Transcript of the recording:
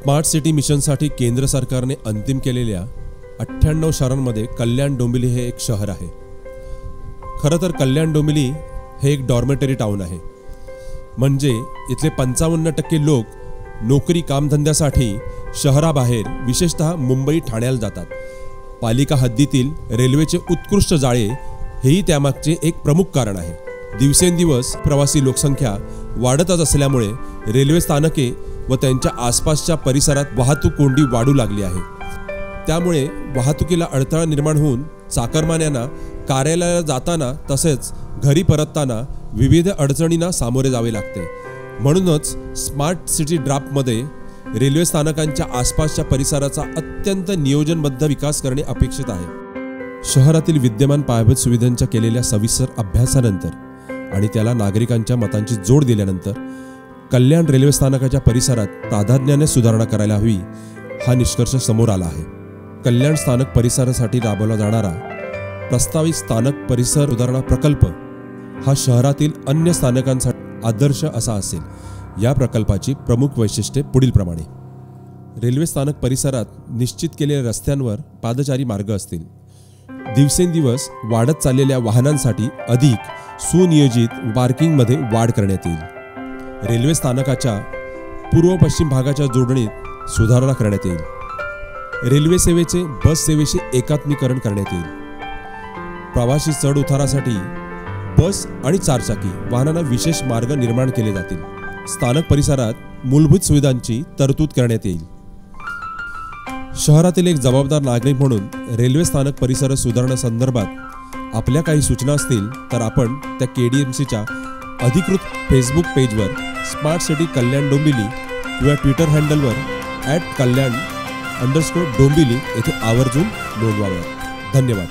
Smart city मिशनसाठी केंद्र सरकारने अंतिम केलेल्या 98 शहरांमध्ये कल्याण डोंबिवली हे एक शहर आहे। खरं तर कल्याण डोंबिवली हे एक डॉर्मेटरी टाउन आहे, म्हणजे इथले 55% लोक नोकरी कामधंद्यासाठी शहराबाहेर विशेषतः मुंबई ठाण्याला जातात। पालिका हद्दीतील रेल्वेचे उत्कृष्ट जाळे हेही त्यामागचे एक प्रमुख कारण आहे। दिवसेंदिवस प्रवासी लोकसंख्या वाढतच असल्यामुळे रेल्वे स्थानके व त्यांच्या आसपासच्या परिसरात वाहतूक कोंडी वाढू लागली आहे। त्यामुळे वाहतुकीला अडथळा निर्माण होऊन चाकरमान्यांना कार्यालयाला जाताना तसेच घरी परतताना विविध अडचणींना सामोरे जावे लागते। म्हणूनच स्मार्ट सिटी ड्राफ्टमध्ये रेल्वे स्थानकांच्या आसपासच्या परिसराचा अत्यंत नियोजनबद्ध विकास करणे अपेक्षित आहे। शहरातील विद्यमान पायाभूत सुविधांच्या केलेल्या सविस्तर अभ्यासानंतर आणि त्याला नागरिकांच्या मतांची जोड दिल्यानंतर कल्याण रेल्वे स्थानकाच्या परिसरात प्राधान्याने सुधारणा करायला हवी हा निष्कर्ष समोर आला आहे। कल्याण स्थानक परिसरासाठी राबवला जाणारा प्रस्तावित स्थानक परिसर सुधारणा प्रकल्प हा शहरातील अन्य स्थानकांसाठी आदर्श असा असेल। या प्रकल्पाची प्रमुख वैशिष्ट्ये पुढीलप्रमाणे: रेल्वे स्थानक परिसरात निश्चित केलेल्या रस्त्यांवर पादचारी मार्ग असतील। दिवसेंदिवस वाढत चाललेल्या वाहनांसाठी अधिक सुनियोजित पार्किंगमध्ये वाढ करण्यात येईल। रेल्वे स्थानकाच्या पूर्व पश्चिम भागाच्या जोडणीत सुधारणा करण्यात येईल। रेल्वे सेवेचे बस सेवेशी एकात्मीकरण करण्यात येईल। प्रवासी चढ उतारासाठी बस आणि चारचाकी वाहनांना विशेष मार्ग निर्माण केले जातील। स्थानक परिसरात मूलभूत सुविधांची तरतूद करण्यात येईल। शहरातील एक जबाबदार नागरिक म्हणून रेल्वे स्थानक परिसर सुधारण्यासंदर्भात आपल्या काही सूचना असतील तर आपण त्या KDMCच्या अधिकृत फेसबुक पेजवर स्मार्ट सिटी कल्याण डोंबिवली किंवा ट्विटर हँडलवर @कल्याण_डोंबिवली येथे आवर्जून नोंदवाव्यात। धन्यवाद।